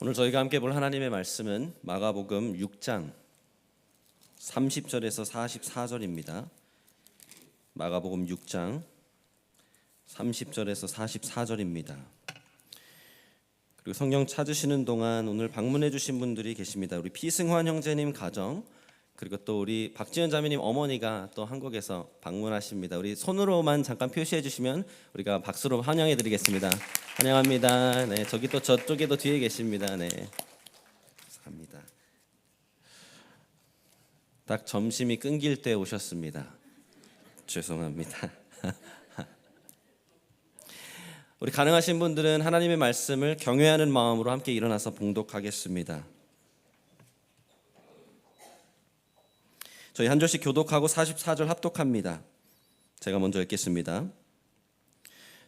오늘 저희가 함께 볼 하나님의 말씀은 마가복음 6장 30절에서 44절입니다. 마가복음 6장 30절에서 44절입니다. 그리고 성경 찾으시는 동안 오늘 방문해 주신 분들이 계십니다. 우리 피승환 형제님 가정, 그리고 또 우리 박지연 자매님 어머니가 또 한국에서 방문하십니다. 우리 손으로만 잠깐 표시해 주시면 우리가 박수로 환영해 드리겠습니다. 환영합니다. 네, 저기 또 저쪽에도 뒤에 계십니다. 네, 감사합니다. 딱 점심이 끊길 때 오셨습니다. 죄송합니다. 우리 가능하신 분들은 하나님의 말씀을 경외하는 마음으로 함께 일어나서 봉독하겠습니다. 저희 한 절씩 교독하고 44절 합독합니다. 제가 먼저 읽겠습니다.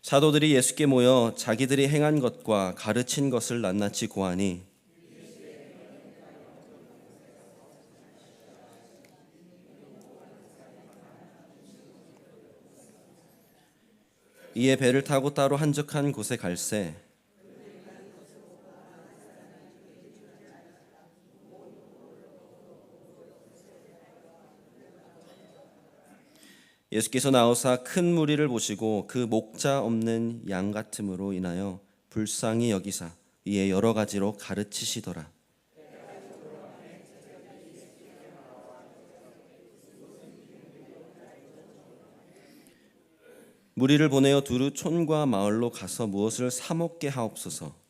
사도들이 예수께 모여 자기들이 행한 것과 가르친 것을 낱낱이 고하니 이에 배를 타고 따로 한적한 곳에 갈새 예수께서 나오사 큰 무리를 보시고 그 목자 없는 양 같음으로 인하여 불쌍히 여기사 이에 여러 가지로 가르치시더라. 무리를 보내어 두루 촌과 마을로 가서 무엇을 사 먹게 하옵소서.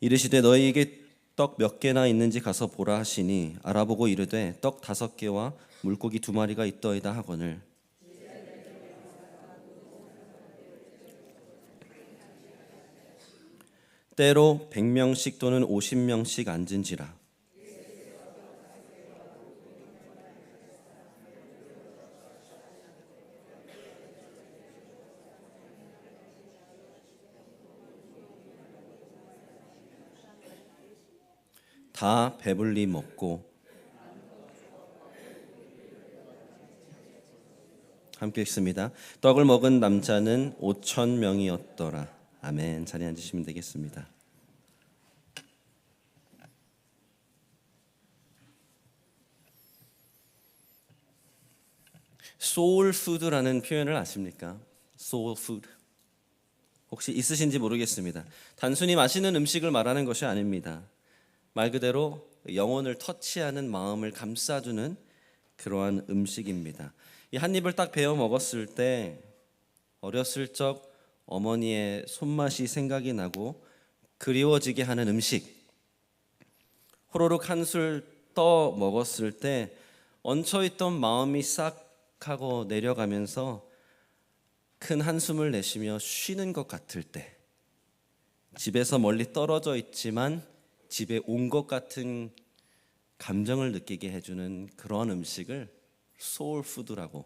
이르시되 너희에게 떡 몇 개나 있는지 가서 보라 하시니 알아보고 이르되 떡 5개와 물고기 2마리가 있더이다 하거늘 때로 100명씩 또는 50명씩 앉은지라. 다 배불리 먹고 함께 읽습니다. 떡을 먹은 남자는 5,000명이었더라. 아멘. 자리에 앉으시면 되겠습니다. 소울 푸드라는 표현을 아십니까? 소울 푸드. 혹시 있으신지 모르겠습니다. 단순히 맛있는 음식을 말하는 것이 아닙니다. 말 그대로 영혼을 터치하는 마음을 감싸주는 그러한 음식입니다. 이 한 입을 딱 베어 먹었을 때 어렸을 적 어머니의 손맛이 생각이 나고 그리워지게 하는 음식, 호로록 한술 떠 먹었을 때 얹혀있던 마음이 싹 하고 내려가면서 큰 한숨을 내쉬며 쉬는 것 같을 때, 집에서 멀리 떨어져 있지만 집에 온 것 같은 감정을 느끼게 해주는 그런 음식을 소울푸드라고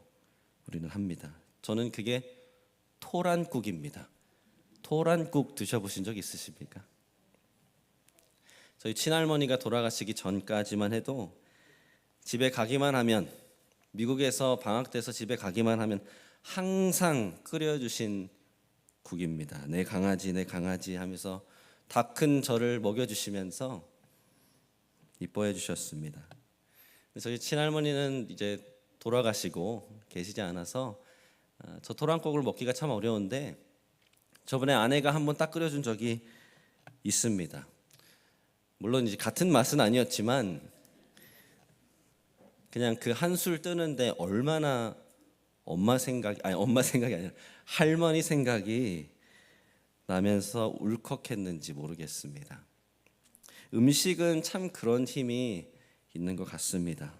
우리는 합니다. 저는 그게 토란국입니다. 토란국 드셔보신 적 있으십니까? 저희 친할머니가 돌아가시기 전까지만 해도 집에 가기만 하면, 미국에서 방학 때서 집에 가기만 하면 항상 끓여주신 국입니다. 내 강아지 내 강아지 하면서 다 큰 저를 먹여주시면서 이뻐해 주셨습니다. 저희 친할머니는 이제 돌아가시고 계시지 않아서 저 토란국을 먹기가 참 어려운데 저번에 아내가 한번 딱 끓여준 적이 있습니다. 물론 이제 같은 맛은 아니었지만 그냥 그 한술 뜨는데 얼마나 엄마 생각이 아니라 할머니 생각이 나면서 울컥했는지 모르겠습니다. 음식은 참 그런 힘이 있는 것 같습니다.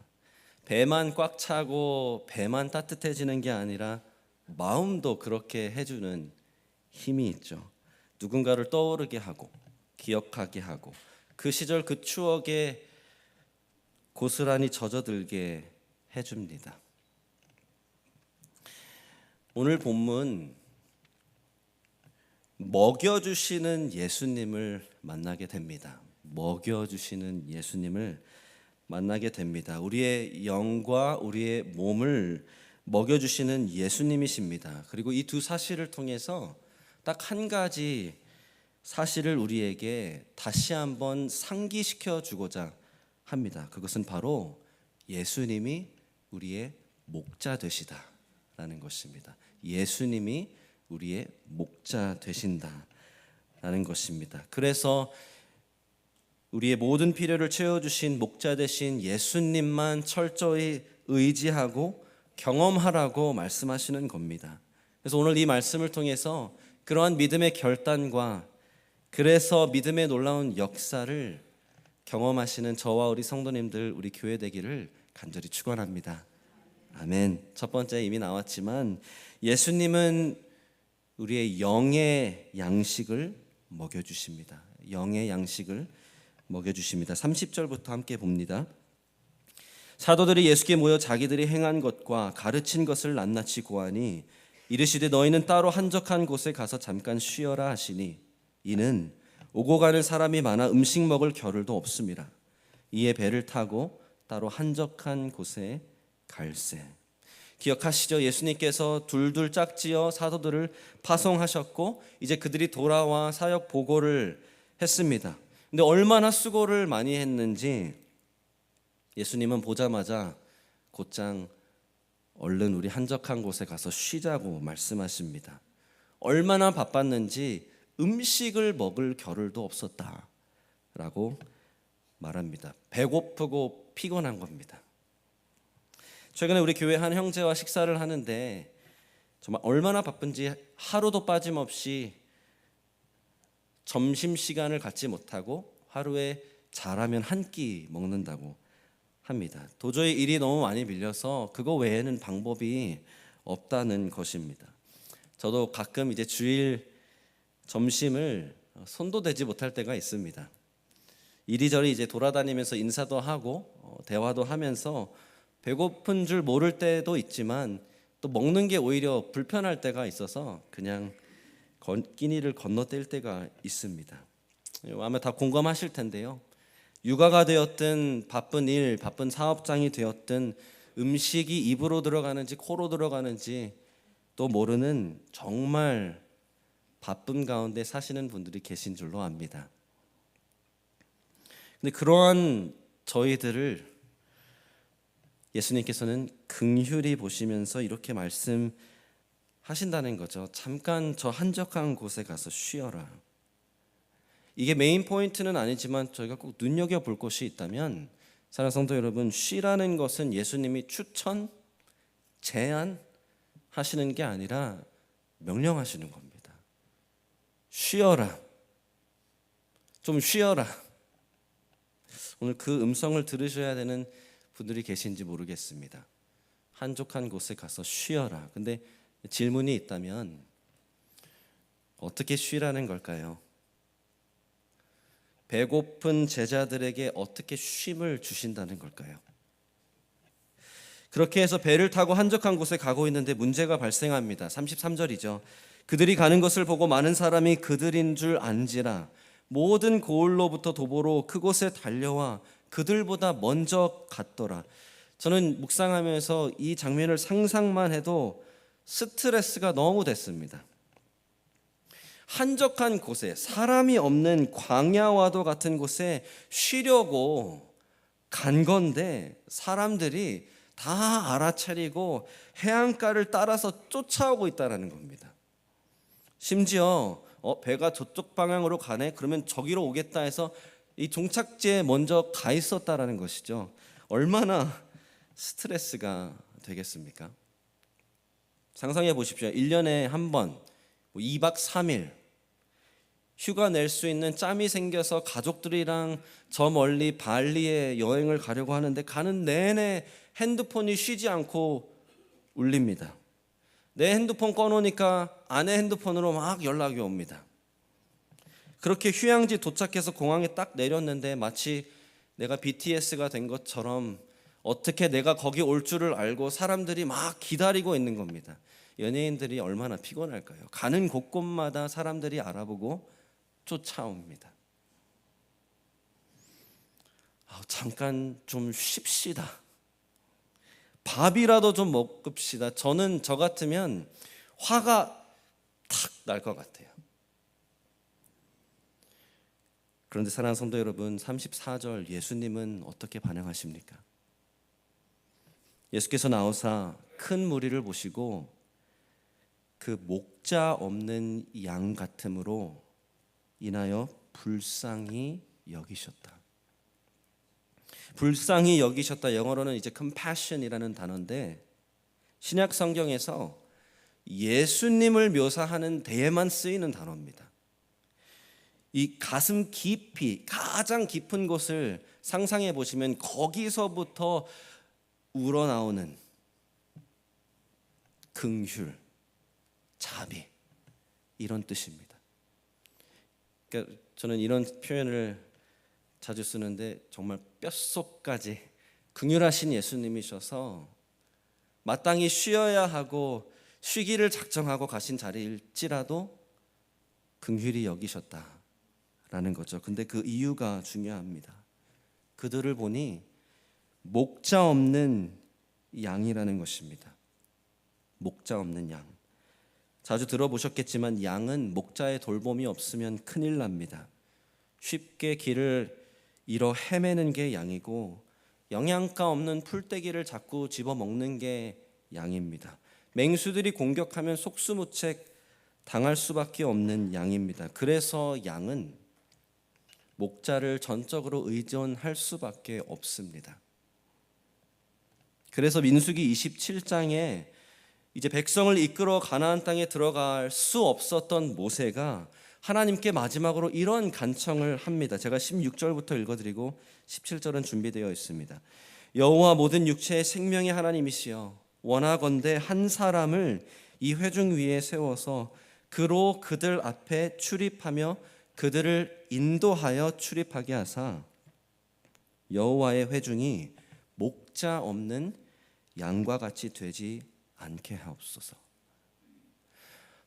배만 꽉 차고 배만 따뜻해지는 게 아니라 마음도 그렇게 해주는 힘이 있죠. 누군가를 떠오르게 하고 기억하게 하고 그 시절 그 추억에 고스란히 젖어들게 해줍니다. 오늘 본문 먹여주시는 예수님을 만나게 됩니다. 먹여주시는 예수님을 만나게 됩니다. 우리의 영과 우리의 몸을 먹여주시는 예수님이십니다. 그리고 이 두 사실을 통해서 딱 한 가지 사실을 우리에게 다시 한번 상기시켜 주고자 합니다. 그것은 바로 예수님이 우리의 목자 되시다라는 것입니다. 예수님이 우리의 목자 되신다라는 것입니다. 그래서 우리의 모든 필요를 채워주신 목자 되신 예수님만 철저히 의지하고 경험하라고 말씀하시는 겁니다. 그래서 오늘 이 말씀을 통해서 그러한 믿음의 결단과 그래서 믿음의 놀라운 역사를 경험하시는 저와 우리 성도님들, 우리 교회 되기를 간절히 축원합니다. 아멘. 첫 번째 이미 나왔지만 예수님은 우리의 영의 양식을 먹여주십니다. 영의 양식을 먹여주십니다. 30절부터 함께 봅니다. 사도들이 예수께 모여 자기들이 행한 것과 가르친 것을 낱낱이 고하니 이르시되 너희는 따로 한적한 곳에 가서 잠깐 쉬어라 하시니 이는 오고 가는 사람이 많아 음식 먹을 겨를도 없음이라. 이에 배를 타고 따로 한적한 곳에 갈새. 기억하시죠? 예수님께서 둘둘 짝지어 사도들을 파송하셨고 이제 그들이 돌아와 사역 보고를 했습니다. 근데 얼마나 수고를 많이 했는지 예수님은 보자마자 곧장 얼른 우리 한적한 곳에 가서 쉬자고 말씀하십니다. 얼마나 바빴는지 음식을 먹을 겨를도 없었다라고 말합니다. 배고프고 피곤한 겁니다. 최근에 우리 교회 한 형제와 식사를 하는데 정말 얼마나 바쁜지 하루도 빠짐없이 점심시간을 갖지 못하고 하루에 잘하면 한 끼 먹는다고 합니다. 도저히 일이 너무 많이 밀려서 그거 외에는 방법이 없다는 것입니다. 저도 가끔 이제 주일 점심을 손도 대지 못할 때가 있습니다. 이리저리 이제 돌아다니면서 인사도 하고 대화도 하면서 배고픈 줄 모를 때도 있지만 또 먹는 게 오히려 불편할 때가 있어서 그냥 끼니를 건너뛸 때가 있습니다. 아마 다 공감하실 텐데요. 육아가 되었든 바쁜 일, 바쁜 사업장이 되었든 음식이 입으로 들어가는지 코로 들어가는지 또 모르는 정말 바쁜 가운데 사시는 분들이 계신 줄로 압니다. 근데 그러한 저희들을 예수님께서는 긍휼히 보시면서 이렇게 말씀하신다는 거죠. 잠깐 저 한적한 곳에 가서 쉬어라. 이게 메인 포인트는 아니지만 저희가 꼭 눈여겨볼 것이 있다면 사랑하는 성도 여러분, 쉬라는 것은 예수님이 추천, 제안하시는 게 아니라 명령하시는 겁니다. 쉬어라. 좀 쉬어라. 오늘 그 음성을 들으셔야 되는 분들이 계신지 모르겠습니다. 한적한 곳에 가서 쉬어라. 근데 질문이 있다면 어떻게 쉬라는 걸까요? 배고픈 제자들에게 어떻게 쉼을 주신다는 걸까요? 그렇게 해서 배를 타고 한적한 곳에 가고 있는데 문제가 발생합니다. 33절이죠. 그들이 가는 것을 보고 많은 사람이 그들인 줄 안지라 모든 고을로부터 도보로 그곳에 달려와 그들보다 먼저 갔더라. 저는 묵상하면서 이 장면을 상상만 해도 스트레스가 너무 됐습니다. 한적한 곳에 사람이 없는 광야와도 같은 곳에 쉬려고 간 건데 사람들이 다 알아차리고 해안가를 따라서 쫓아오고 있다는 겁니다. 심지어 배가 저쪽 방향으로 가네? 그러면 저기로 오겠다 해서 이 종착지에 먼저 가 있었다라는 것이죠. 얼마나 스트레스가 되겠습니까? 상상해 보십시오. 1년에 한 번 2박 3일 휴가 낼 수 있는 짬이 생겨서 가족들이랑 저 멀리 발리에 여행을 가려고 하는데 가는 내내 핸드폰이 쉬지 않고 울립니다. 내 핸드폰 꺼놓으니까 아내 핸드폰으로 막 연락이 옵니다. 그렇게 휴양지 도착해서 공항에 딱 내렸는데 마치 내가 BTS가 된 것처럼 어떻게 내가 거기 올 줄을 알고 사람들이 막 기다리고 있는 겁니다. 연예인들이 얼마나 피곤할까요? 가는 곳곳마다 사람들이 알아보고 쫓아옵니다. 잠깐 좀 쉽시다. 밥이라도 좀 먹읍시다. 저 같으면 화가 탁 날 것 같아요. 그런데 사랑하는 성도 여러분, 34절 예수님은 어떻게 반응하십니까? 예수께서 나오사 큰 무리를 보시고 그 목자 없는 양 같음으로 인하여 불쌍히 여기셨다. 불쌍히 여기셨다, 영어로는 이제 compassion이라는 단어인데 신약 성경에서 예수님을 묘사하는 데에만 쓰이는 단어입니다. 이 가슴 깊이, 가장 깊은 곳을 상상해 보시면 거기서부터 우러나오는 긍휼, 자비, 이런 뜻입니다. 그러니까 저는 이런 표현을 자주 쓰는데 정말 뼛속까지 긍휼하신 예수님이셔서 마땅히 쉬어야 하고 쉬기를 작정하고 가신 자리일지라도 긍휼히 여기셨다라는 거죠. 근데 그 이유가 중요합니다. 그들을 보니 목자 없는 양이라는 것입니다. 목자 없는 양. 자주 들어보셨겠지만 양은 목자의 돌봄이 없으면 큰일 납니다. 쉽게 길을 잃어 헤매는 게 양이고 영양가 없는 풀떼기를 자꾸 집어먹는 게 양입니다. 맹수들이 공격하면 속수무책 당할 수밖에 없는 양입니다. 그래서 양은 목자를 전적으로 의존할 수밖에 없습니다. 그래서 민수기 27장에 이제 백성을 이끌어 가나안 땅에 들어갈 수 없었던 모세가 하나님께 마지막으로 이런 간청을 합니다. 제가 16절부터 읽어드리고 17절은 준비되어 있습니다. 여호와 모든 육체의 생명의 하나님이시여, 원하건대 한 사람을 이 회중 위에 세워서 그로 그들 앞에 출입하며 그들을 인도하여 출입하게 하사 여호와의 회중이 목자 없는 양과 같이 되지 않게 하옵소서.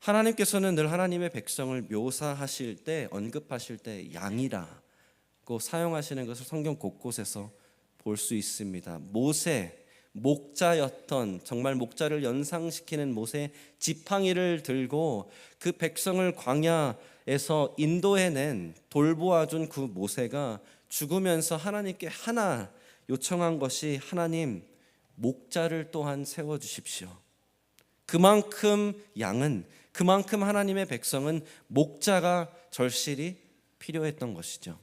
하나님께서는 늘 하나님의 백성을 묘사하실 때, 언급하실 때 양이라고 사용하시는 것을 성경 곳곳에서 볼 수 있습니다. 모세, 목자였던, 정말 목자를 연상시키는 모세 지팡이를 들고 그 백성을 광야에서 인도해낸, 돌보아준 그 모세가 죽으면서 하나님께 하나 요청한 것이, 하나님 목자를 또한 세워주십시오. 그만큼 양은, 그만큼 하나님의 백성은 목자가 절실히 필요했던 것이죠.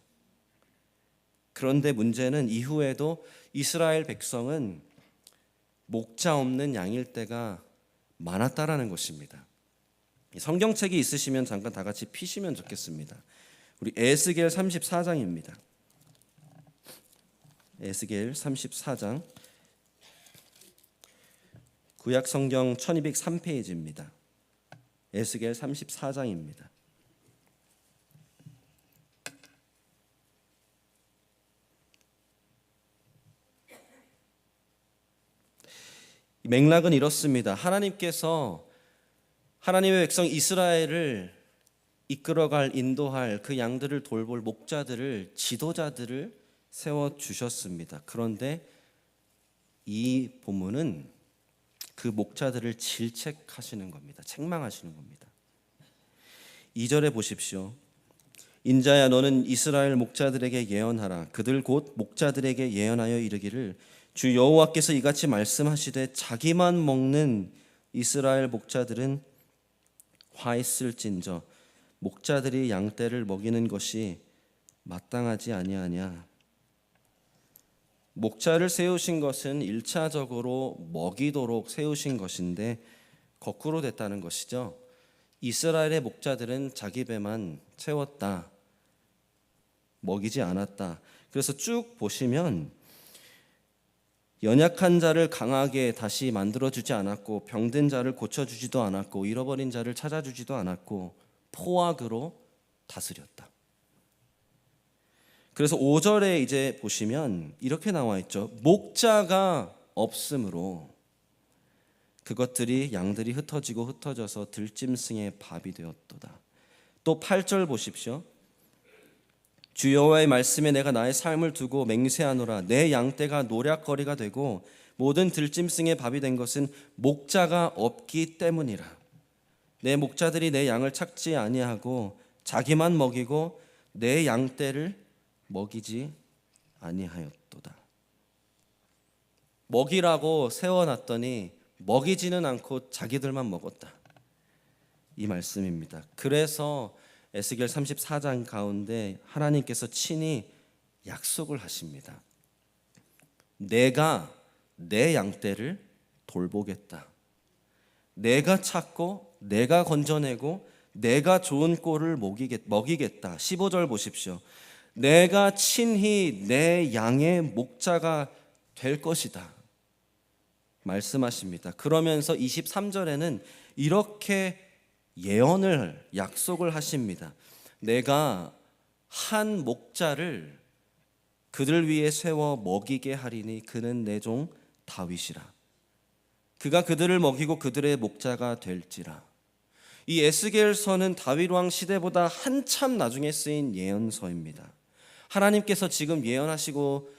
그런데 문제는 이후에도 이스라엘 백성은 목자 없는 양일 때가 많았다라는 것입니다. 성경책이 있으시면 잠깐 다 같이 피시면 좋겠습니다. 우리 에스겔 34장입니다. 에스겔 34장, 구약 성경 1203페이지입니다. 에스겔 34장입니다. 맥락은 이렇습니다. 하나님께서 하나님의 백성 이스라엘을 이끌어갈, 인도할 그 양들을 돌볼 목자들을, 지도자들을 세워주셨습니다. 그런데 이 본문은 그 목자들을 질책하시는 겁니다. 책망하시는 겁니다. 2절에 보십시오. 인자야, 너는 이스라엘 목자들에게 예언하라. 그들 곧 목자들에게 예언하여 이르기를, 주 여호와께서 이같이 말씀하시되 자기만 먹는 이스라엘 목자들은 화있을진저 목자들이 양떼를 먹이는 것이 마땅하지 아니하냐. 목자를 세우신 것은 1차적으로 먹이도록 세우신 것인데 거꾸로 됐다는 것이죠. 이스라엘의 목자들은 자기 배만 채웠다, 먹이지 않았다. 그래서 쭉 보시면 연약한 자를 강하게 다시 만들어주지 않았고, 병든 자를 고쳐주지도 않았고, 잃어버린 자를 찾아주지도 않았고, 포악으로 다스렸다. 그래서 5절에 이제 보시면 이렇게 나와 있죠. 목자가 없으므로 그것들이, 양들이 흩어지고 흩어져서 들짐승의 밥이 되었도다. 또 8절 보십시오. 주 여호와의 말씀에 내가 나의 삶을 두고 맹세하노라. 내 양떼가 노략거리가 되고 모든 들짐승의 밥이 된 것은 목자가 없기 때문이라. 내 목자들이 내 양을 찾지 아니하고 자기만 먹이고 내 양떼를 먹이지 아니하였도다. 먹이라고 세워놨더니 먹이지는 않고 자기들만 먹었다. 이 말씀입니다. 그래서 에스겔 34장 가운데 하나님께서 친히 약속을 하십니다. 내가 내 양떼를 돌보겠다. 내가 찾고 내가 건져내고 내가 좋은 꼴을 먹이겠다. 15절 보십시오. 내가 친히 내 양의 목자가 될 것이다 말씀하십니다. 그러면서 23절에는 이렇게 예언을 약속을 하십니다. 내가 한 목자를 그들 위에 세워 먹이게 하리니 그는 내 종 다윗이라. 그가 그들을 먹이고 그들의 목자가 될지라. 이 에스겔서는 다윗 왕 시대보다 한참 나중에 쓰인 예언서입니다. 하나님께서 지금 예언하시고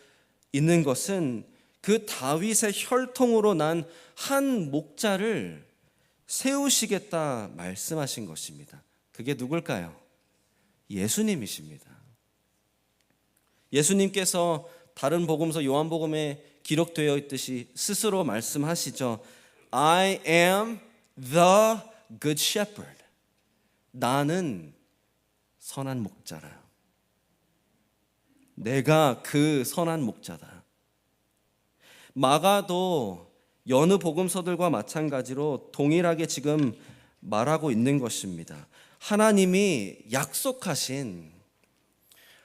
있는 것은 그 다윗의 혈통으로 난 한 목자를 세우시겠다 말씀하신 것입니다. 그게 누굴까요? 예수님이십니다. 예수님께서 다른 복음서 요한복음에 기록되어 있듯이 스스로 말씀하시죠. I am the good shepherd. 나는 선한 목자라. 내가 그 선한 목자다. 마가도 여느 복음서들과 마찬가지로 동일하게 지금 말하고 있는 것입니다. 하나님이 약속하신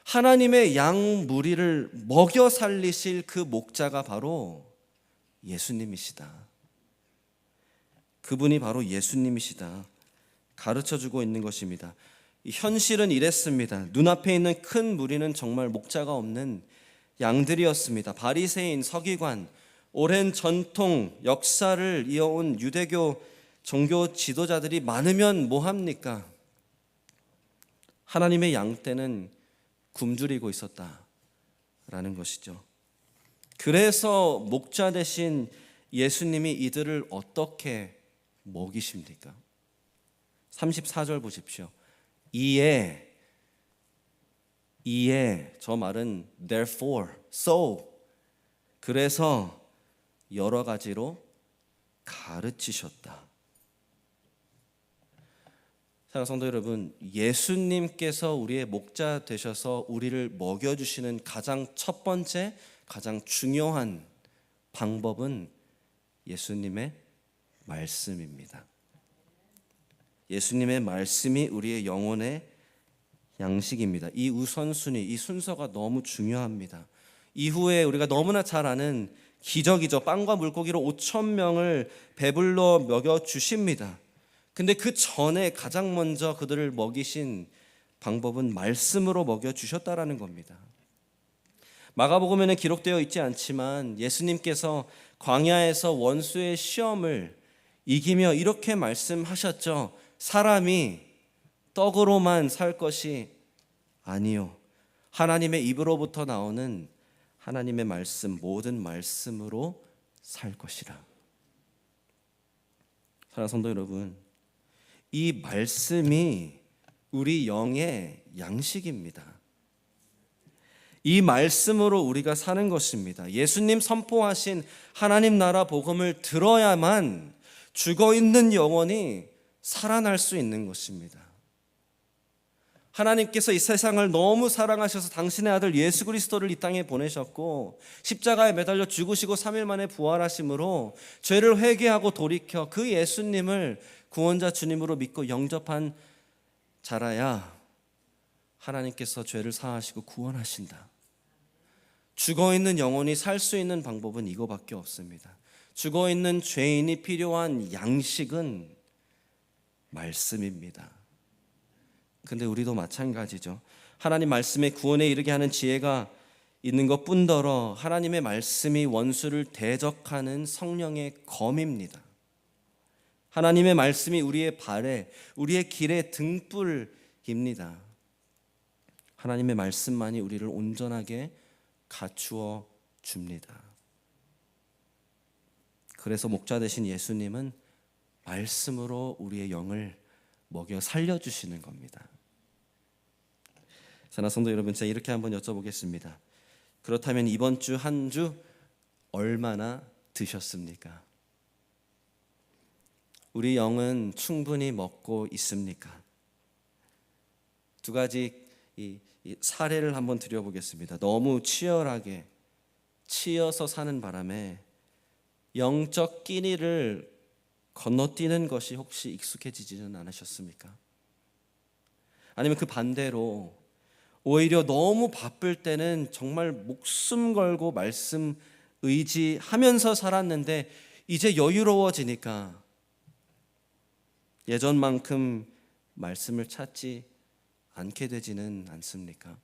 하나님의 양 무리를 먹여 살리실 그 목자가 바로 예수님이시다. 그분이 바로 예수님이시다 가르쳐주고 있는 것입니다. 현실은 이랬습니다. 눈앞에 있는 큰 무리는 정말 목자가 없는 양들이었습니다. 바리새인, 서기관, 오랜 전통, 역사를 이어온 유대교 종교 지도자들이 많으면 뭐합니까? 하나님의 양떼는 굶주리고 있었다라는 것이죠. 그래서 목자 대신 예수님이 이들을 어떻게 먹이십니까? 34절 보십시오. 이에 저 말은 therefore, so 그래서 여러 가지로 가르치셨다. 사랑하는 성도 여러분, 예수님께서 우리의 목자 되셔서 우리를 먹여주시는 가장 첫 번째, 가장 중요한 방법은 예수님의 말씀입니다. 예수님의 말씀이 우리의 영혼의 양식입니다. 이 우선순위, 이 순서가 너무 중요합니다. 이후에 우리가 너무나 잘 아는 기적이죠. 빵과 물고기로 5,000명을 배불러 먹여주십니다. 근데 그 전에 가장 먼저 그들을 먹이신 방법은 말씀으로 먹여주셨다라는 겁니다. 마가복음에는 기록되어 있지 않지만 예수님께서 광야에서 원수의 시험을 이기며 이렇게 말씀하셨죠. 사람이 떡으로만 살 것이 아니요 하나님의 입으로부터 나오는 하나님의 말씀, 모든 말씀으로 살 것이라. 사랑하는 성도 여러분, 이 말씀이 우리 영의 양식입니다. 이 말씀으로 우리가 사는 것입니다. 예수님 선포하신 하나님 나라 복음을 들어야만 죽어있는 영혼이 살아날 수 있는 것입니다. 하나님께서 이 세상을 너무 사랑하셔서 당신의 아들 예수 그리스도를 이 땅에 보내셨고 십자가에 매달려 죽으시고 3일 만에 부활하심으로 죄를 회개하고 돌이켜 그 예수님을 구원자 주님으로 믿고 영접한 자라야 하나님께서 죄를 사하시고 구원하신다. 죽어있는 영혼이 살 수 있는 방법은 이거밖에 없습니다. 죽어있는 죄인이 필요한 양식은 말씀입니다. 근데 우리도 마찬가지죠. 하나님 말씀에 구원에 이르게 하는 지혜가 있는 것뿐더러 하나님의 말씀이 원수를 대적하는 성령의 검입니다. 하나님의 말씀이 우리의 발에, 우리의 길의 등불입니다. 하나님의 말씀만이 우리를 온전하게 갖추어 줍니다. 그래서 목자 되신 예수님은 말씀으로 우리의 영을 먹여 살려주시는 겁니다. 사랑하는 성도 여러분, 제가 이렇게 한번 여쭤보겠습니다. 그렇다면 이번 주 한 주 얼마나 드셨습니까? 우리 영은 충분히 먹고 있습니까? 두 가지 이 사례를 한번 드려보겠습니다. 너무 치열하게 치여서 사는 바람에 영적 끼니를 건너뛰는 것이 혹시 익숙해지지는 않으셨습니까? 아니면 그 반대로 오히려 너무 바쁠 때는 정말 목숨 걸고 말씀 의지하면서 살았는데 이제 여유로워지니까 예전만큼 말씀을 찾지 않게 되지는 않습니까?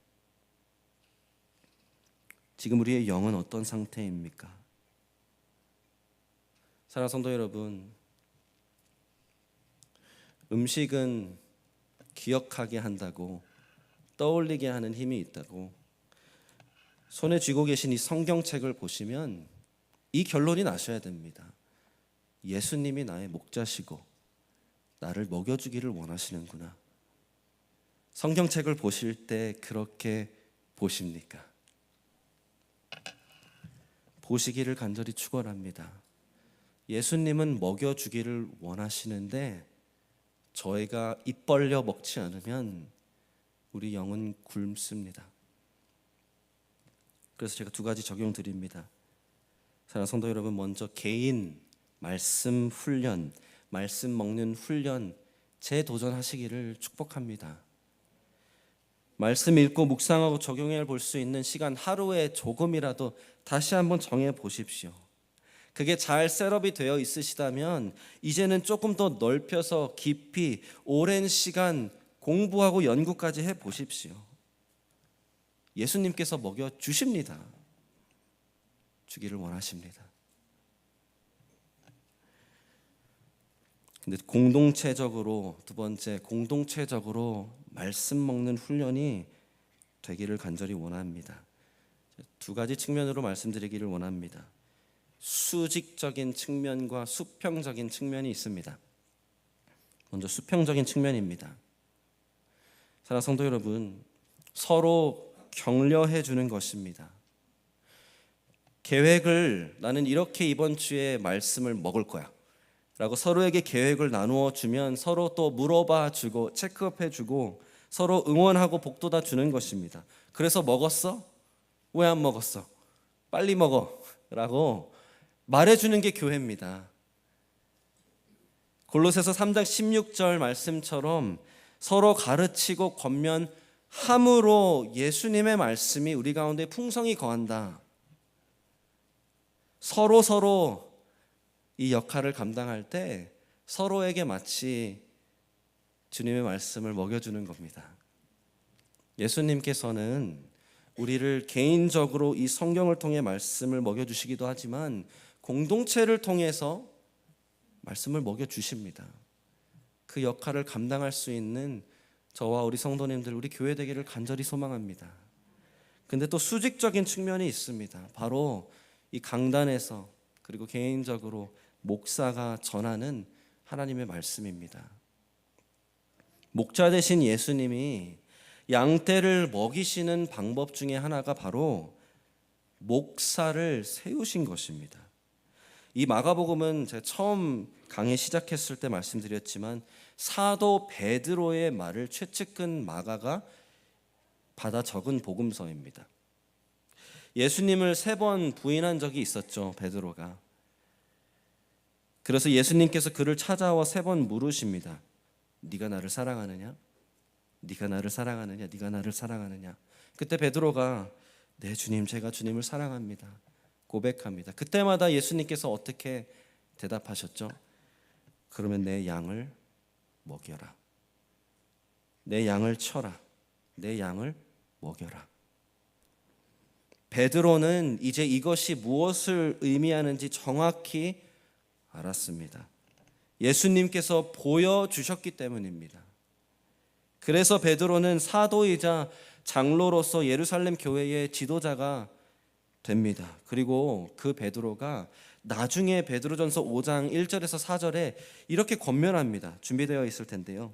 지금 우리의 영은 어떤 상태입니까? 사랑하는 성도 여러분, 음식은 기억하게 한다고, 떠올리게 하는 힘이 있다고 손에 쥐고 계신 이 성경책을 보시면 이 결론이 나셔야 됩니다. 예수님이 나의 목자시고 나를 먹여주기를 원하시는구나. 성경책을 보실 때 그렇게 보십니까? 보시기를 간절히 축원합니다. 예수님은 먹여주기를 원하시는데 저희가 입 벌려 먹지 않으면 우리 영은 굶습니다. 그래서 제가 두 가지 적용 드립니다. 사랑하는 성도 여러분, 먼저 개인 말씀 훈련, 말씀 먹는 훈련 재도전하시기를 축복합니다. 말씀 읽고 묵상하고 적용해 볼 수 있는 시간 하루에 조금이라도 다시 한번 정해 보십시오. 그게 잘 셋업이 되어 있으시다면 이제는 조금 더 넓혀서 깊이 오랜 시간 공부하고 연구까지 해 보십시오. 예수님께서 먹여 주십니다. 주기를 원하십니다. 근데 공동체적으로, 두 번째, 공동체적으로 말씀 먹는 훈련이 되기를 간절히 원합니다. 두 가지 측면으로 말씀드리기를 원합니다. 수직적인 측면과 수평적인 측면이 있습니다. 먼저 수평적인 측면입니다. 사랑하는 성도 여러분, 서로 격려해 주는 것입니다. 계획을, 나는 이렇게 이번 주에 말씀을 먹을 거야 라고 서로에게 계획을 나누어 주면 서로 또 물어봐 주고 체크업해 주고 서로 응원하고 복돋아 주는 것입니다. 그래서 먹었어? 왜 안 먹었어? 빨리 먹어 라고 말해주는 게 교회입니다. 골로새서 3장 16절 말씀처럼 서로 가르치고 권면함으로 예수님의 말씀이 우리 가운데 풍성히 거한다. 서로 이 역할을 감당할 때 서로에게 마치 주님의 말씀을 먹여주는 겁니다. 예수님께서는 우리를 개인적으로 이 성경을 통해 말씀을 먹여주시기도 하지만 공동체를 통해서 말씀을 먹여주십니다. 그 역할을 감당할 수 있는 저와 우리 성도님들, 우리 교회 되기를 간절히 소망합니다. 근데 또 수직적인 측면이 있습니다. 바로 이 강단에서 그리고 개인적으로 목사가 전하는 하나님의 말씀입니다. 목자 되신 예수님이 양떼를 먹이시는 방법 중에 하나가 바로 목사를 세우신 것입니다. 이 마가복음은 제가 처음 강의 시작했을 때 말씀드렸지만 사도 베드로의 말을 최측근 마가가 받아 적은 복음서입니다. 예수님을 3번 부인한 적이 있었죠, 베드로가. 그래서 예수님께서 그를 찾아와 3번 물으십니다. 네가 나를 사랑하느냐? 네가 나를 사랑하느냐? 네가 나를 사랑하느냐? 그때 베드로가 네 주님, 제가 주님을 사랑합니다 고백합니다. 그때마다 예수님께서 어떻게 대답하셨죠? 그러면 내 양을 먹여라. 내 양을 쳐라. 내 양을 먹여라. 베드로는 이제 이것이 무엇을 의미하는지 정확히 알았습니다. 예수님께서 보여주셨기 때문입니다. 그래서 베드로는 사도이자 장로로서 예루살렘 교회의 지도자가 됩니다. 그리고 그 베드로가 나중에 베드로전서 5장 1절에서 4절에 이렇게 권면합니다. 준비되어 있을 텐데요.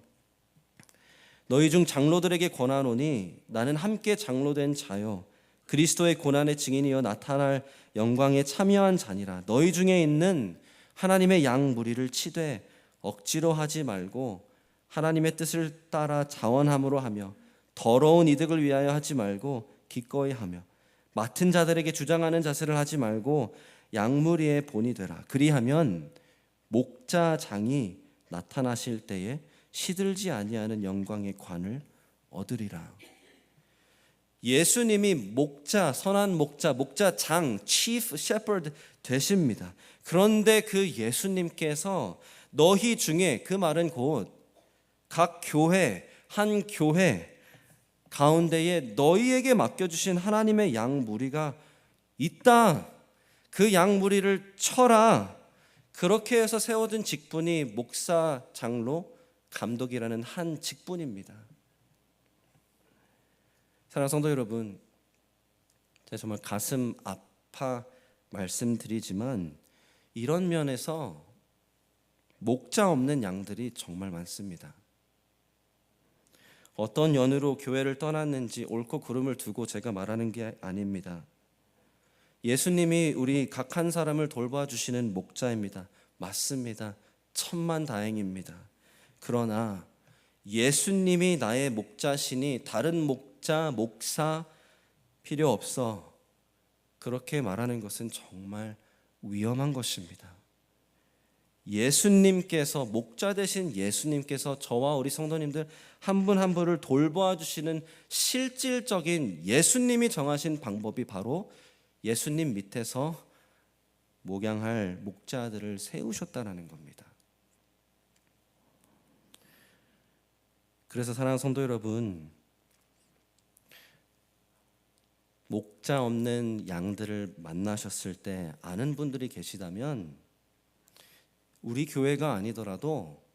너희 중 장로들에게 권하노니 나는 함께 장로된 자요 그리스도의 고난의 증인이여 나타날 영광에 참여한 자니라. 너희 중에 있는 하나님의 양 무리를 치되 억지로 하지 말고 하나님의 뜻을 따라 자원함으로 하며 더러운 이득을 위하여 하지 말고 기꺼이 하며 맡은 자들에게 주장하는 자세를 하지 말고 양무리의 본이 되라. 그리하면 목자장이 나타나실 때에 시들지 아니하는 영광의 관을 얻으리라. 예수님이 목자, 선한 목자, 목자장, chief shepherd 되십니다. 그런데 그 예수님께서 너희 중에, 그 말은 곧 각 교회, 한 교회 가운데에 너희에게 맡겨주신 하나님의 양 무리가 있다. 그 양 무리를 쳐라. 그렇게 해서 세워진 직분이 목사, 장로, 감독이라는 한 직분입니다. 사랑하는 성도 여러분, 제가 정말 가슴 아파 말씀드리지만 이런 면에서 목자 없는 양들이 정말 많습니다. 어떤 연유로 교회를 떠났는지 옳고 그름을 두고 제가 말하는 게 아닙니다. 예수님이 우리 각 한 사람을 돌봐주시는 목자입니다. 맞습니다. 천만다행입니다. 그러나 예수님이 나의 목자시니 다른 목자, 목사 필요 없어. 그렇게 말하는 것은 정말 위험한 것입니다. 예수님께서, 목자 되신 예수님께서 저와 우리 성도님들 한 분 한 분을 돌보아주시는 실질적인 예수님이 정하신 방법이 바로 예수님 밑에서 목양할 목자들을 세우셨다는 겁니다. 그래서 사랑하는 성도 여러분, 목자 없는 양들을 만나셨을 때 아는 분들이 계시다면 우리 교회가 아니더라도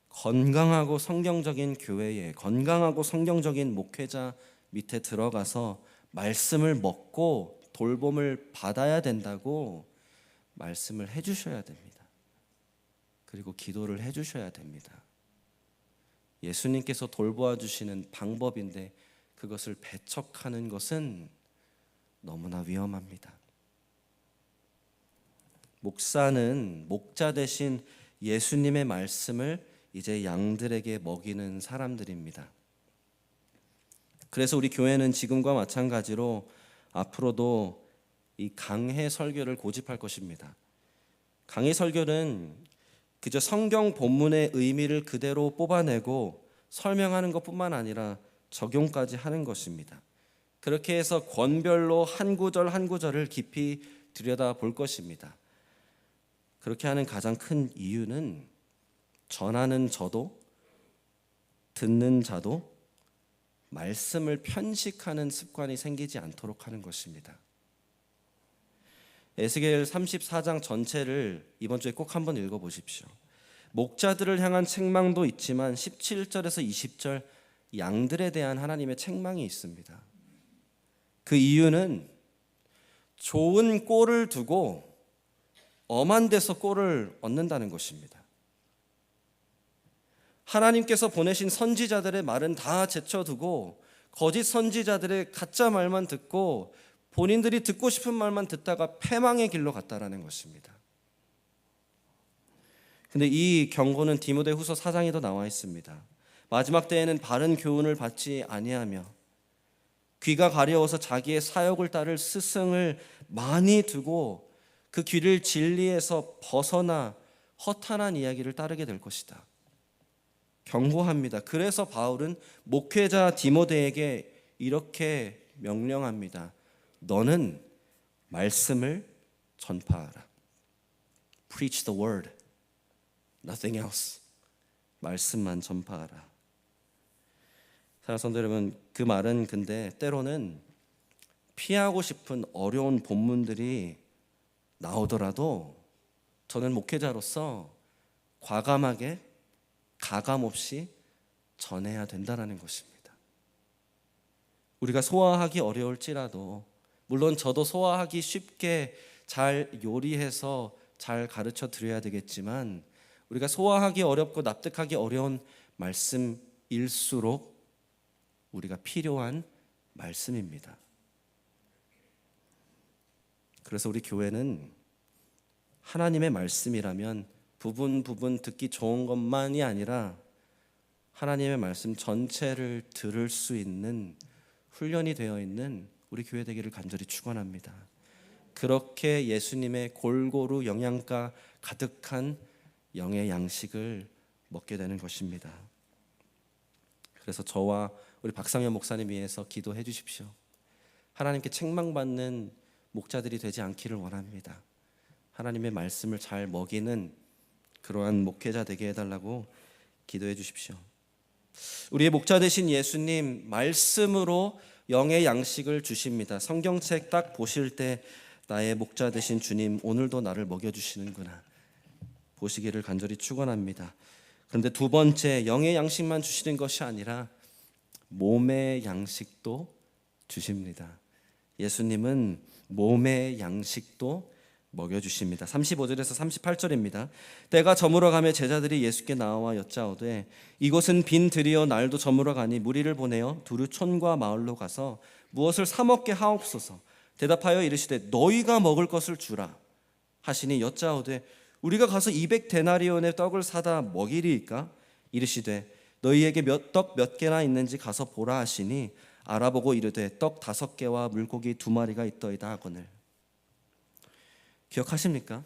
건강하고 성경적인 교회에, 건강하고 성경적인 목회자 밑에 들어가서 말씀을 먹고 돌봄을 받아야 된다고 말씀을 해주셔야 됩니다. 그리고 기도를 해주셔야 됩니다. 예수님께서 돌보아 주시는 방법인데 그것을 배척하는 것은 너무나 위험합니다. 목사는 목자 대신 예수님의 말씀을 이제 양들에게 먹이는 사람들입니다. 그래서 우리 교회는 지금과 마찬가지로 앞으로도 이 강해 설교를 고집할 것입니다. 강해 설교는 그저 성경 본문의 의미를 그대로 뽑아내고 설명하는 것뿐만 아니라 적용까지 하는 것입니다. 그렇게 해서 권별로 한 구절 한 구절을 깊이 들여다볼 것입니다. 그렇게 하는 가장 큰 이유는 전하는 저도 듣는 자도 말씀을 편식하는 습관이 생기지 않도록 하는 것입니다. 에스겔 34장 전체를 이번 주에 꼭 한번 읽어보십시오. 목자들을 향한 책망도 있지만 17절에서 20절 양들에 대한 하나님의 책망이 있습니다. 그 이유는 좋은 꼴을 두고 엄한 데서 꼴을 얻는다는 것입니다. 하나님께서 보내신 선지자들의 말은 다 제쳐두고 거짓 선지자들의 가짜 말만 듣고 본인들이 듣고 싶은 말만 듣다가 패망의 길로 갔다라는 것입니다. 근데 이 경고는 디모데후서 4장에도 나와 있습니다. 마지막 때에는 바른 교훈을 받지 아니하며 귀가 가려워서 자기의 사역을 따를 스승을 많이 두고 그 귀를 진리에서 벗어나 허탄한 이야기를 따르게 될 것이다. 경고합니다. 그래서 바울은 목회자 디모데에게 이렇게 명령합니다. 너는 말씀을 전파하라. Preach the word, nothing else. 말씀만 전파하라. 사랑하는 성도 여러분, 그 말은 근데 때로는 피하고 싶은 어려운 본문들이 나오더라도 저는 목회자로서 과감하게 가감 없이 전해야 된다는 것입니다. 우리가 소화하기 어려울지라도, 물론 저도 소화하기 쉽게 잘 요리해서 잘 가르쳐 드려야 되겠지만 우리가 소화하기 어렵고 납득하기 어려운 말씀일수록 우리가 필요한 말씀입니다. 그래서 우리 교회는 하나님의 말씀이라면 부분 듣기 좋은 것만이 아니라 하나님의 말씀 전체를 들을 수 있는 훈련이 되어 있는 우리 교회 되기를 간절히 축원합니다. 그렇게 예수님의 골고루 영양가 가득한 영의 양식을 먹게 되는 것입니다. 그래서 저와 우리 박상현 목사님 위해서 기도해 주십시오. 하나님께 책망받는 목자들이 되지 않기를 원합니다. 하나님의 말씀을 잘 먹이는 그러한 목회자 되게 해달라고 기도해 주십시오. 우리의 목자 되신 예수님 말씀으로 영의 양식을 주십니다. 성경책 딱 보실 때 나의 목자 되신 주님 오늘도 나를 먹여주시는구나 보시기를 간절히 축원합니다. 그런데 두 번째, 영의 양식만 주시는 것이 아니라 몸의 양식도 주십니다. 예수님은 몸의 양식도 먹여주십니다. 35절에서 38절입니다. 때가 저물어 가며 제자들이 예수께 나와 여짜오되 이곳은 빈 들이여 날도 저물어 가니 무리를 보내어 두루 촌과 마을로 가서 무엇을 사 먹게 하옵소서. 대답하여 이르시되 너희가 먹을 것을 주라 하시니 여짜오되 우리가 가서 200데나리온의 떡을 사다 먹이리이까? 이르시되 너희에게 떡 몇 개나 있는지 가서 보라 하시니 알아보고 이르되 떡 5개와 물고기 2마리가 있더이다 하거늘. 기억하십니까?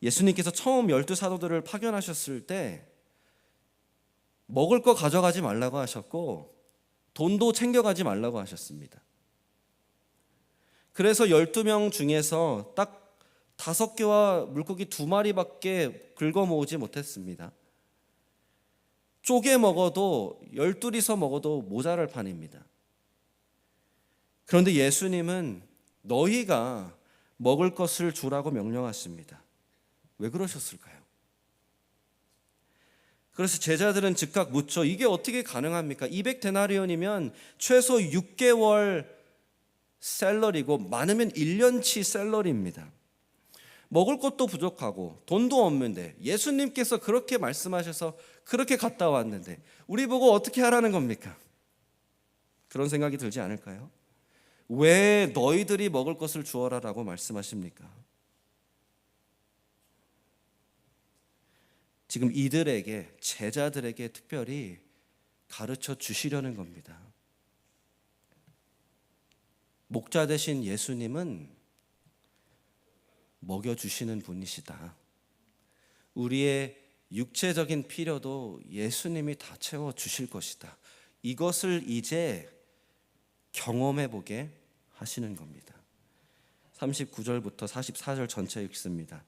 예수님께서 처음 12사도들을 파견하셨을 때 먹을 거 가져가지 말라고 하셨고 돈도 챙겨가지 말라고 하셨습니다. 그래서 12명 중에서 딱 5개와 물고기 2마리밖에 긁어 모으지 못했습니다. 쪼개 먹어도 12이서 먹어도 모자랄 판입니다. 그런데 예수님은 너희가 먹을 것을 주라고 명령하십니다. 왜 그러셨을까요? 그래서 제자들은 즉각 묻죠. 이게 어떻게 가능합니까? 200데나리온이면 최소 6개월 샐러리고 많으면 1년치 샐러리입니다. 먹을 것도 부족하고 돈도 없는데 예수님께서 그렇게 말씀하셔서 그렇게 갔다 왔는데 우리 보고 어떻게 하라는 겁니까? 그런 생각이 들지 않을까요? 왜 너희들이 먹을 것을 주어라라고 말씀하십니까? 지금 이들에게, 제자들에게 특별히 가르쳐 주시려는 겁니다. 목자 되신 예수님은 먹여주시는 분이시다. 우리의 육체적인 필요도 예수님이 다 채워주실 것이다. 이것을 이제 경험해 보게 하시는 겁니다. 39절부터 44절 전체 읽습니다.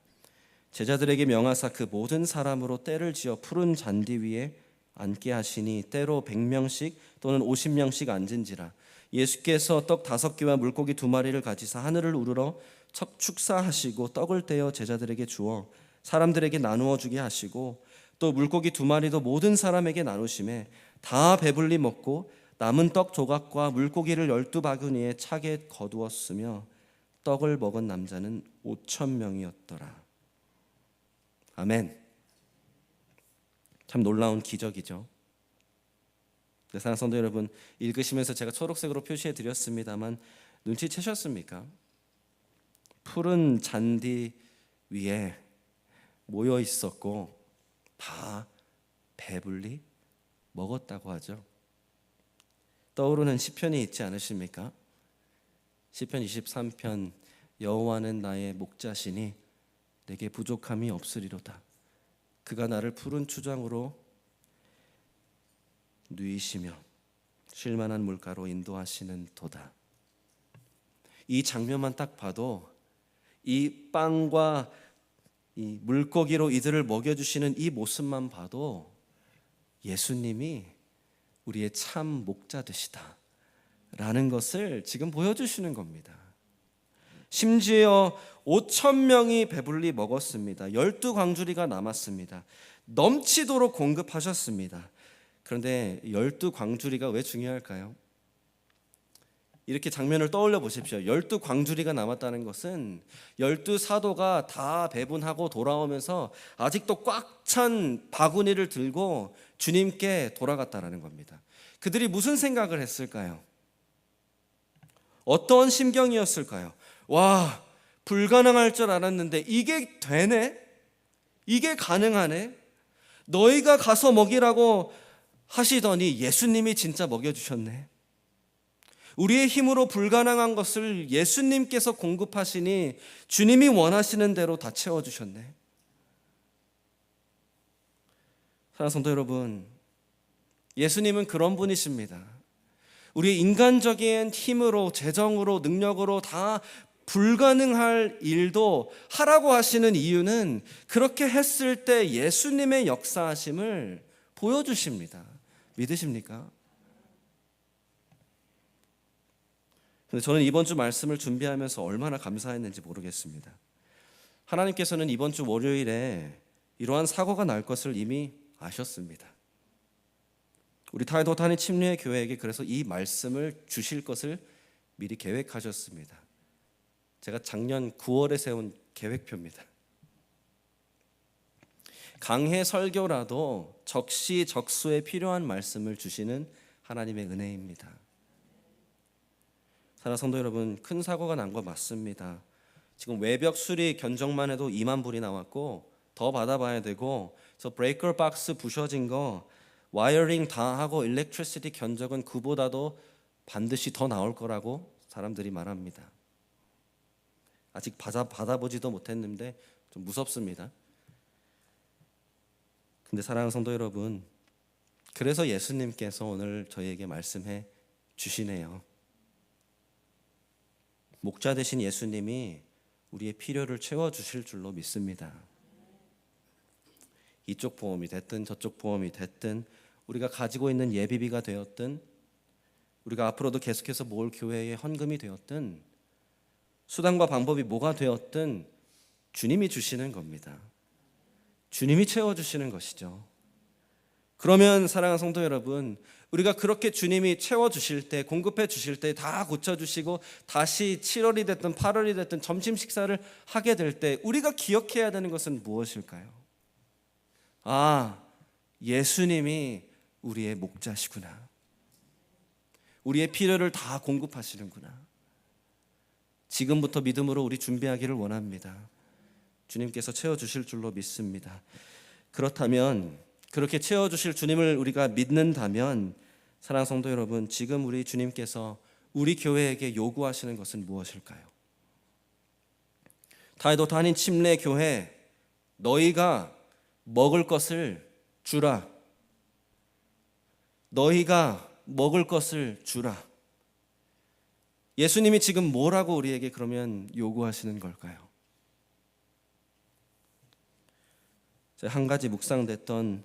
제자들에게 명하사 그 모든 사람으로 때를 지어 푸른 잔디 위에 앉게 하시니 때로 100명씩 또는 50명씩 앉은지라. 예수께서 떡 5개와 물고기 2마리를 가지사 하늘을 우러러 축사하시고 떡을 떼어 제자들에게 주어 사람들에게 나누어 주게 하시고 또 물고기 2마리도 모든 사람에게 나누심에 다 배불리 먹고 남은 떡 조각과 물고기를 12바구니에 차게 거두었으며 떡을 먹은 남자는 5,000명이었더라. 아멘. 참 놀라운 기적이죠. 사랑하는 성도 여러분, 읽으시면서 제가 초록색으로 표시해 드렸습니다만 눈치채셨습니까? 푸른 잔디 위에 모여 있었고 다 배불리 먹었다고 하죠. 떠오르는 시편이 있지 않으십니까? 시편 23편 여호와는 나의 목자시니 내게 부족함이 없으리로다. 그가 나를 푸른 추장으로 누이시며 쉴만한 물가로 인도하시는 도다. 이 장면만 딱 봐도 이 빵과 이 물고기로 이들을 먹여주시는 이 모습만 봐도 예수님이 우리의 참 목자되시다 라는 것을 지금 보여주시는 겁니다. 심지어 5,000명이 배불리 먹었습니다. 12광주리가 남았습니다. 넘치도록 공급하셨습니다. 그런데 12광주리가 왜 중요할까요? 이렇게 장면을 떠올려 보십시오. 12광주리가 남았다는 것은 12사도가 다 배분하고 돌아오면서 아직도 꽉 찬 바구니를 들고 주님께 돌아갔다는 겁니다. 그들이 무슨 생각을 했을까요? 어떤 심경이었을까요? 와, 불가능할 줄 알았는데 이게 되네? 이게 가능하네? 너희가 가서 먹이라고 하시더니 예수님이 진짜 먹여주셨네. 우리의 힘으로 불가능한 것을 예수님께서 공급하시니 주님이 원하시는 대로 다 채워주셨네. 사랑하는 성도 여러분, 예수님은 그런 분이십니다. 우리의 인간적인 힘으로, 재정으로, 능력으로 다 불가능할 일도 하라고 하시는 이유는 그렇게 했을 때 예수님의 역사하심을 보여주십니다. 믿으십니까? 근데 저는 이번 주 말씀을 준비하면서 얼마나 감사했는지 모르겠습니다. 하나님께서는 이번 주 월요일에 이러한 사고가 날 것을 이미 아셨습니다. 우리 타이도타니 침례 교회에게 그래서 이 말씀을 주실 것을 미리 계획하셨습니다. 제가 작년 9월에 세운 계획표입니다. 강해 설교라도 적시적소에 필요한 말씀을 주시는 하나님의 은혜입니다. 사랑하는 성도 여러분, 큰 사고가 난 거 맞습니다. 지금 외벽 수리 견적만 해도 2만 불이 나왔고 더 받아봐야 되고, 저 브레이커 박스 부셔진 거 와이어링 다 하고 일렉트리시티 견적은 그보다도 반드시 더 나올 거라고 사람들이 말합니다. 아직 받아보지도 못했는데 좀 무섭습니다. 근데 사랑하는 성도 여러분, 그래서 예수님께서 오늘 저희에게 말씀해 주시네요. 목자 되신 예수님이 우리의 필요를 채워주실 줄로 믿습니다. 이쪽 보험이 됐든 저쪽 보험이 됐든, 우리가 가지고 있는 예비비가 되었든, 우리가 앞으로도 계속해서 모을 교회의 헌금이 되었든, 수단과 방법이 뭐가 되었든 주님이 주시는 겁니다. 주님이 채워주시는 것이죠. 그러면 사랑하는 성도 여러분, 우리가 그렇게 주님이 채워주실 때, 공급해 주실 때, 다 고쳐주시고 다시 7월이 됐든 8월이 됐든 점심 식사를 하게 될 때 우리가 기억해야 되는 것은 무엇일까요? 아, 예수님이 우리의 목자시구나. 우리의 필요를 다 공급하시는구나. 지금부터 믿음으로 우리 준비하기를 원합니다. 주님께서 채워주실 줄로 믿습니다. 그렇다면, 그렇게 채워주실 주님을 우리가 믿는다면, 사랑하는 성도 여러분, 지금 우리 주님께서 우리 교회에게 요구하시는 것은 무엇일까요? 타이도타니 침례 교회, 너희가 먹을 것을 주라. 너희가 먹을 것을 주라. 예수님이 지금 뭐라고 우리에게 그러면 요구하시는 걸까요? 제가 한 가지 묵상됐던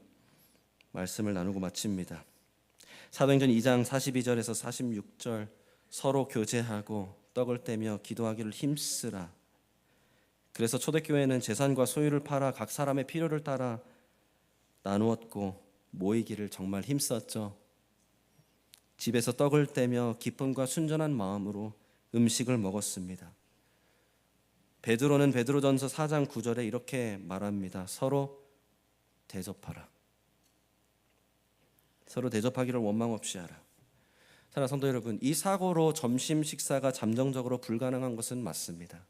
말씀을 나누고 마칩니다. 사도행전 2장 42절에서 46절, 서로 교제하고 떡을 떼며 기도하기를 힘쓰라. 그래서 초대교회는 재산과 소유를 팔아 각 사람의 필요를 따라 나누었고 모이기를 정말 힘썼죠. 집에서 떡을 떼며 기쁨과 순전한 마음으로 음식을 먹었습니다. 베드로는 베드로전서 4장 9절에 이렇게 말합니다. 서로 대접하라. 서로 대접하기를 원망 없이 하라. 사랑하는 성도 여러분, 이 사고로 점심 식사가 잠정적으로 불가능한 것은 맞습니다.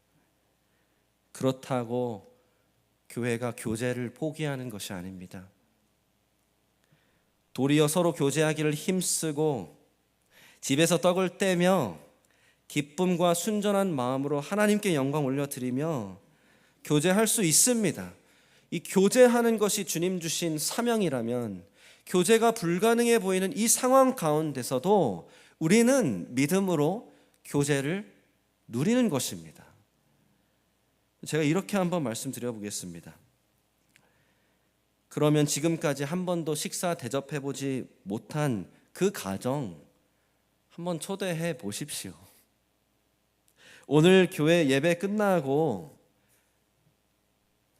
그렇다고 교회가 교제를 포기하는 것이 아닙니다. 도리어 서로 교제하기를 힘쓰고 집에서 떡을 떼며 기쁨과 순전한 마음으로 하나님께 영광 올려드리며 교제할 수 있습니다. 이 교제하는 것이 주님 주신 사명이라면, 교제가 불가능해 보이는 이 상황 가운데서도 우리는 믿음으로 교제를 누리는 것입니다. 제가 이렇게 한번 말씀드려 보겠습니다. 그러면 지금까지 한 번도 식사 대접해 보지 못한 그 가정 한번 초대해 보십시오. 오늘 교회 예배 끝나고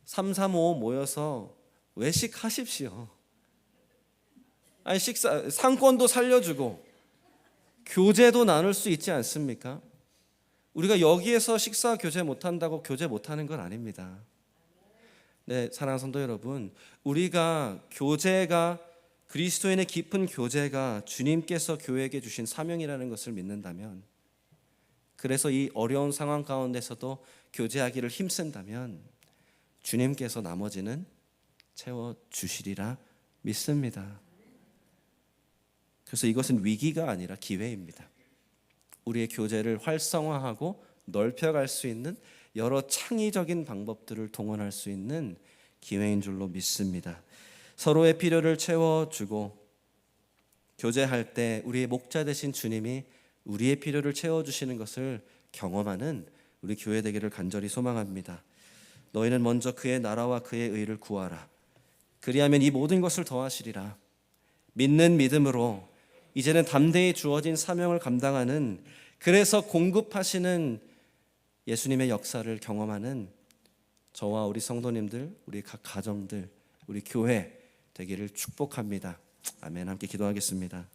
335 모여서 외식하십시오. 아니, 식사 상권도 살려주고 교제도 나눌 수 있지 않습니까? 우리가 여기에서 식사 교제 못한다고 교제 못하는 건 아닙니다. 네, 사랑하는 성도 여러분, 우리가 교제가 그리스도인의 깊은 교제가 주님께서 교회에게 주신 사명이라는 것을 믿는다면, 그래서 이 어려운 상황 가운데서도 교제하기를 힘쓴다면 주님께서 나머지는 채워주시리라 믿습니다. 그래서 이것은 위기가 아니라 기회입니다. 우리의 교제를 활성화하고 넓혀갈 수 있는 여러 창의적인 방법들을 동원할 수 있는 기회인 줄로 믿습니다. 서로의 필요를 채워주고 교제할 때 우리의 목자 되신 주님이 우리의 필요를 채워주시는 것을 경험하는 우리 교회 되기를 간절히 소망합니다. 너희는 먼저 그의 나라와 그의 의를 구하라. 그리하면 이 모든 것을 더하시리라. 믿는 믿음으로 이제는 담대히 주어진 사명을 감당하는, 그래서 공급하시는 예수님의 역사를 경험하는 저와 우리 성도님들, 우리 각 가정들, 우리 교회 되기를 축복합니다. 아멘. 함께 기도하겠습니다.